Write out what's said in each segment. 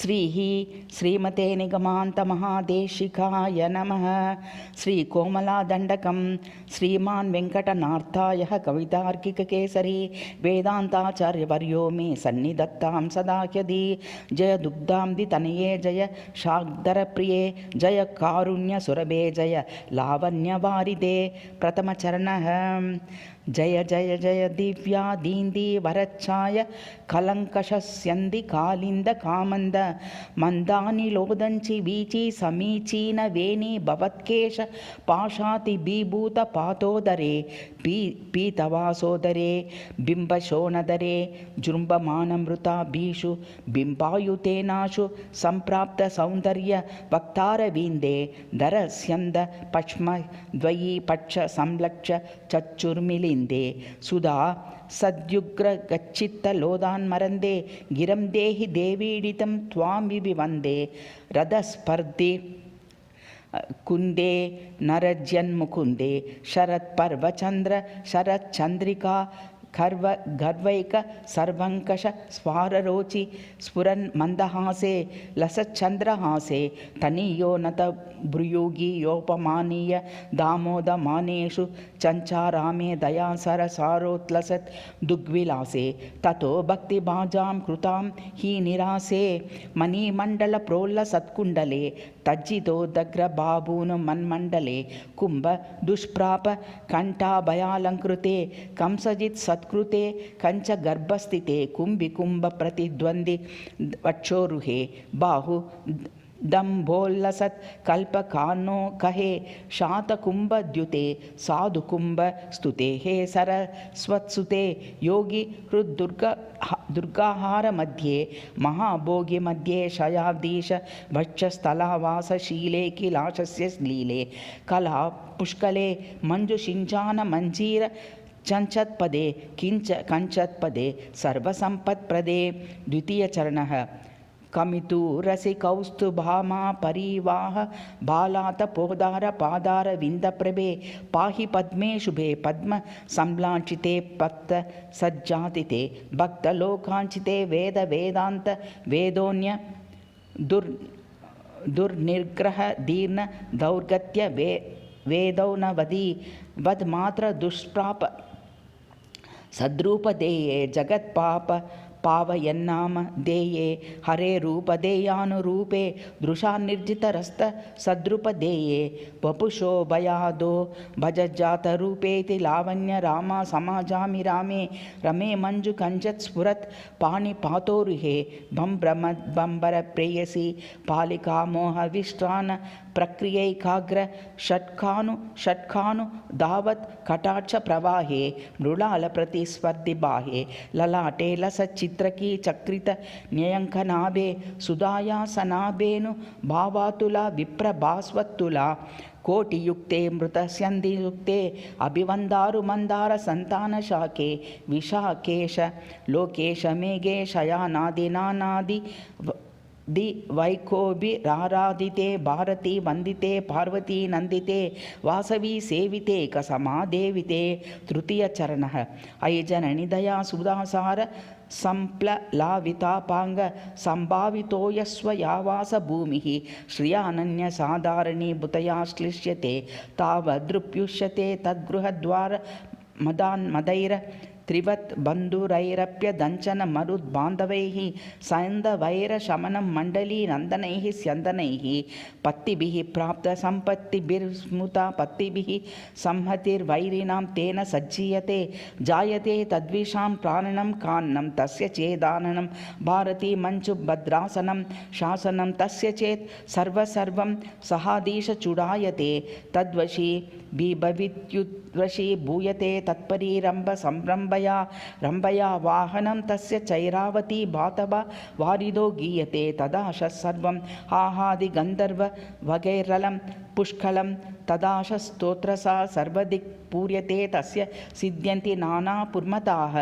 శ్రీః శ్రీమతే నిగమాంతమహాదేశికాయ నమః. శ్రీకోమలాదండకం శ్రీమాన్ వెంకటనాథాయ కవితార్కికకేసరి వేదాంతాచార్యవర్యో మే సన్నిధత్తాం సదాహ్యది. జయ దుగ్ధాంది తనయే జయ శార్దరప్రియే జయ కారుణ్యసురభే జయ లావణ్యవారిదే. ప్రథమచరణః. జయ జయ జయ దివ్యాదీంది వరచ్ఛాయ కలంకషస్యంది కాలింద కామంద మందాని లోదంచి వీచి సమీచీన వేణి భవత్కేశ పాశాతి బీభూత పాతోదరే పీతవాసోదరే బింబశోణదరే జృంభమానమృతాభీషు బింబాయుతేనాశు సంప్రాప్త సౌందర్య వక్తారవిందే దరస్యంద పక్ష్మ ద్వయీ పక్ష సంలక్ష చచ్చుర్మిలిందే సుధా సద్యుగ్ర గచ్చిత్త లోదాన్మరందే గిరం దేహి దేవీడితం త్వాం వివందే రథస్పర్ధి కుందే నరజన్ముకుందే శరత్పర్వచంద్ర శరచ్చంద్రికా గర్వైక సర్వంకష స్ఫారరోచి స్ఫురన్ మందహాసే లసచంద్రహాసే తనీయో నత భ్రుయోగి యోపమానీయ దామోదమానేషు చంచారామే దయాసర సారోత్లసత్ దుగ్విలాసే తతో భక్తిభాజాం కృతాం హి నిరాసే మణిమండల ప్రోల్ల సత్కుండలే తజ్జితోదగ్ర బాబూను మన్మండలే కుంభ దుష్ప్రాప కంఠాభయాలంకృతే కంసజిత్ సత్కృతే కంచ గర్భస్థితే కుంభి కుంభ ప్రతిద్వంది వక్షోరుహే బాహు దంభోల్లసత్ కల్పకాన్నో కహే శాతకుంభద్యుతే సాధుకుంభ స్తుతే హే సరస్వత్సుతే యోగి దుర్గాహార మధ్యే మహాభోగి మధ్యే శయాబ్దీశ వక్షస్థలావాసశీలే కిలాశస్య లీలే కళా పుష్కలే మంజుషించాన మంజీర చంచత్పదే కంచత్పదే సర్వసంపత్ప్రదే. ద్వితీయచరణః. కమితూ రసికౌస్తుభామా పరివాహ బాలాత పోదార పాదార విందప్రభే పాహి పద్మే శుభే పద్మ సంలాంఛితే భక్త సజ్జాతితే భక్తలోకాంచితే వేద వేదాంత వేదోన్య దుర్నిర్గ్రహ దీర్ణ దౌర్గత్య వేదౌనవది వద్మాత్ర దుష్ప్రాప సద్రూపదేయే జగత్పాప పావయన్నామ దేయే హరే రూపదేయానురూపే దృశానిర్జితరస్త సద్రూపదేయే వపుషోభయాదో భజజాతరూపేతి లావణ్య రామ సమాజామి రామే రమే మంజు కంజత్ స్ఫురత్ పాణిపాతోరుహే బంభ్ర ప్రేయసి పాలికా మోహ విష్ట్రాన ప్రక్రియైకాగ్ర షట్కాను దావత్ కటాక్ష ప్రవాహే మృళాల ప్రతిస్పర్ధి బాహే లలాటే లసచిత్రకీ చక్రిత న్యయంకనాభే సుధాయాసనాభేను భావాతులా విప్రభాస్వత్తులా కోటియుక్తే మృతస్యందియుక్తే అభివందారు మందార సంతాన శాకే విశాకేశ లోకేశ మేఘే శయానాదినానాది ది వైకోభిరారాధితే భారతీ వందితే పార్వతీ నందితే వాసవీ సేవితే కసమాదేవితే. తృతీయచరణః. అయి జనని దయా సుదాసార సంప్లలావితాపాంగ సంభావితోయస్వయావాస భూమిః శ్రియానన్య సాధారణీ భుతయాశ్లిష్యతే తావదృప్యుష్యతే తద్గృహద్వార మదైర త్రివత్ బంధురైరప్యదంచన మరుద్బాంధవైః సైంధవైర శమనం మండలీ నందనైః స్యందనైః పత్తిభిః ప్రాప్త సంపత్తిభిర్స్మృత పత్తిభిః సంహతిర్వైరిణాం తేన సజ్జీయతే జాయతే తద్విషాం ప్రాణనం కాన్నం తస్య చేదాననం భారతీ మంచు భద్రాసనం శాసనం తస్య చేత్ సర్వసర్వం సహాదీశ చుడాయతే తద్వశీ బిభవిత్యుద్వశీ భూయతే తత్పరీ రంభ రంభయా వాహనం తస్య చైరావతీ బాతవ వారిదో గీయతే తదాశ సర్వం ఆహాది గంధర్వ వగైరలం పుష్కలం తదాశ స్తోత్రసా సర్వదిక్ పూర్యతే తస్య సిద్ధ్యంతి నానా పుర్మతాః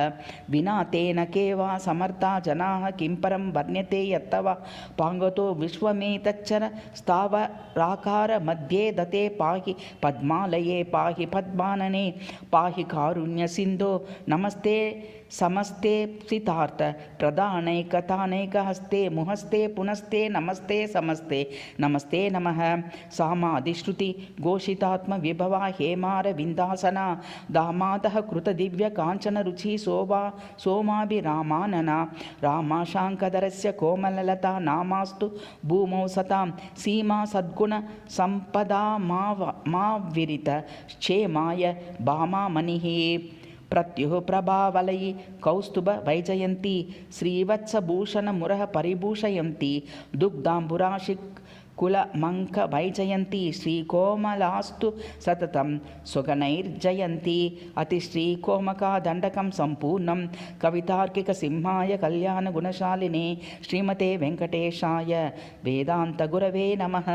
వినా తేన కేవా సమర్థా జనాః కింపరం వర్ణ్యతే యత్తవ పాంగతో విశ్వమేతచ్చర స్థావరాకార మధ్యే దతే పాహి పద్మాలయే పాహి పద్మాననే పాహి కారుణ్య సింధో నమస్తే समस्ते सितार्थ प्रदानैकतानैकहस्ते मुहस्ते पुनस्ते नमस्ते समस्ते नमस्ते नमः। सामादिश्रुति घोषितात्म विभवा हेमार विन्दासना दामादः कृतदिव्य काञ्चन रुचि सोमाभिरामानना रामाशाङ्कधरस्य कोमललता नामास्तु भूमौ सतां सीमा सद्गुण सम्पदा मा विरित क्षेमाय भामामणिः प्रत्युः प्रभावलयि कौस्तुभ वैजयन्ती श्रीवत्सभूषण मुरः परिभूषयन्ती दुग्धाम्बुराशि कुलमङ्क वैजयन्ती श्रीकोमलास्तु सततं सुगणैर्जयन्ती अतिश्रीकोमका दण्डकं सम्पूर्णं कवितार्किकसिंहाय कल्याणगुणशालिने श्रीमते वेङ्कटेशाय वेदान्तगुरवे नमः।